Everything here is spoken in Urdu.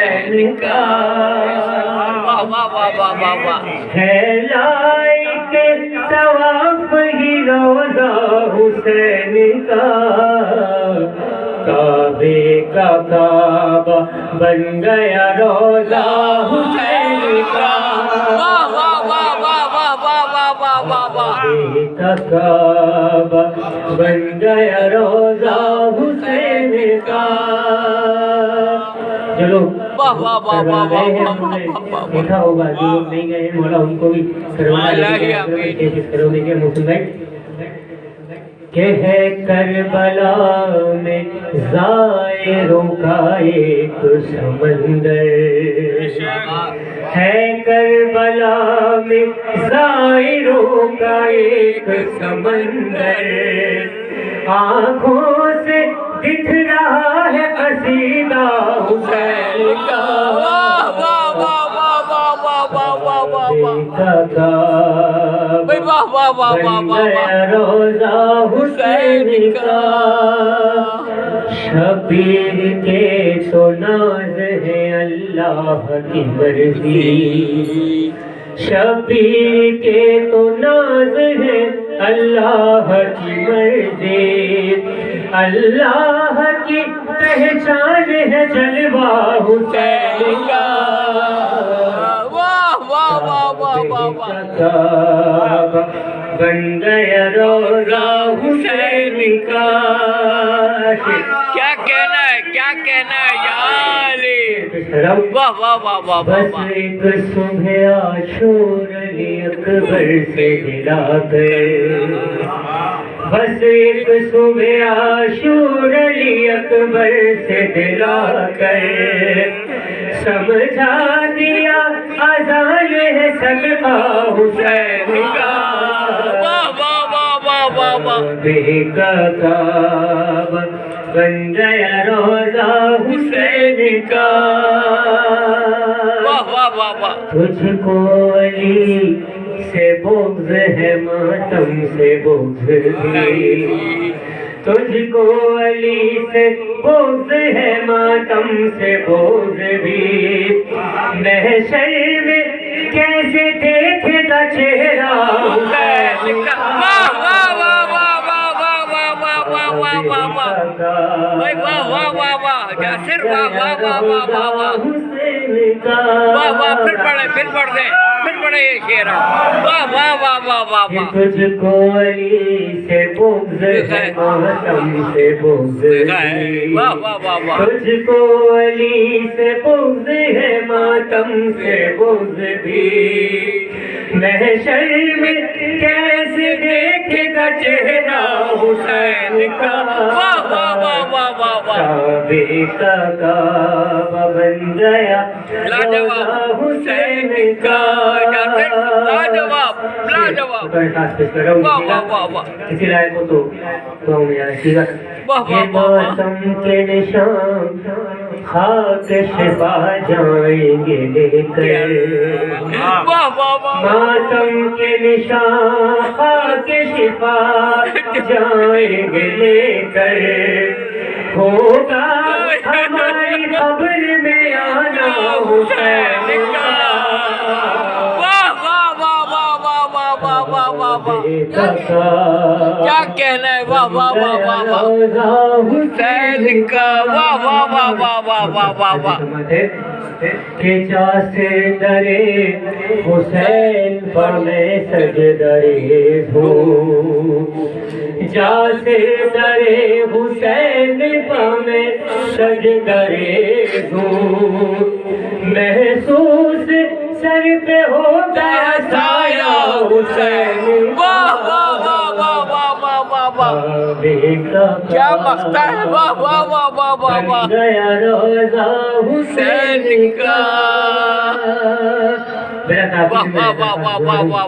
حسین کا واہ واہ واہ واہ واہ واہ ہے لائق طواف ہی روضہ حسین کا کعبے کا کعبہ بن گیا روضہ حسین کا واہ واہ واہ واہ واہ واہ واہ واہ واہ واہ کعبے کا کعبہ بن گیا روضہ حسین کا جو لوگ واہ واہ واہ واہ گئے ہیں واہ انہوں نے واہ دیکھا ہوگا، جو لوگ نہیں گئے ہیں مولا ان کو بھی کرونے موسم بھائی کہ ہے کربلا میں زائروں کا ایک سمندر، ہے کربلا میں زائروں کا ایک سمندر، آنکھوں سے دکھ رہا ہے قصیدہ حسین کا واہ واہ واہ واہ واہ واہ واہ واہ بھائی واہ واہ واہ واہ واہ روزہ حسین کا شبیر کے تو ناز ہے اللہ کی مرضی، شبیر کے تو ناز ہے اللہ کی مرضی، اللہ کی پہچان ہے جلوہ حسین کا واہ واہ واہ واہ واہ واہ کعبہ بن گیا روضہ حسین کا کیا کہنا ہے کیا کہنا ہے یا علی واہ واہ واہ واہ واہ بس واہ ایک صبح عاشور علی اکبر سے ملا کر، بس ایک صبح عاشور علی اکبر سے ملا کر سمجھا دیا اذان ہے صدقہ حسین کا واہ واہ واہ واہ واہ واہ کعبے کا کعبہ بن گیا روضہ حسین کا واہ واہ واہ واہ تجھ کو علی سے بغض ہے ماتم سے بغض بھی، تجھ کو علی سے بغض ہے ماتم سے بغض بھی، محشر میں کیسے دیکھے گا چہرہ حسین کا واہ واہ واہ واہ واہ واہ واہ واہ واہ واہ واہ بھائی واہ واہ واہ واہ یاسر واہ واہ واہ واہ واہ واہ حسین کا واہ واہ پھر پڑھ دیں پھر پڑھے یہ شعر واہ واہ واہ واہ واہ کہ واہ تجھ کو علی سے بغض ہے ماتم سے بغض بھی، واہ واہ واہ واہ تجھ کو علی سے بغض ہے ماتم سے بغض بھی، محشر میں کیسے دیکھے گا چہرہ حسین کا واہ واہ واہ واہ واہ واہ کعبے کا کعبہ بن گیا لاجواب حسین کا لاجواب لاجواب واہ واہ واہ واہ کسی لائق کو تو دعاؤں میں یاد رکھیے گا یہ ماتم کے نشان خاک شفا جائیں گے لے کر، واہ واہ واہ ماتم کے نشان خاک شفا جائیں گے لے کر، ہوگا ہماری قبر میں آنا حسین کا واہ واہ واہ واہ واہ واہ واہ واہ واہ واہ کیا کہنا ہے واہ واہ واہ واہ واہ روضہ حسین کا واہ واہ واہ واہ واہ واہ واہ واہ کہ جا سے درے حسین پر میں سجدے ہوں، جا سے درے حسین پر میں سجدے ہوں، محسوس سر پہ ہوتا ہے سایہ حسین واہ واہ واہ واہ واہ واہ واہ واہ کیا مقتا ہے واہ واہ واہ واہ واہ واہ گیا روضہ حسین کا واہ واہ واہ واہ واہ واہ واہ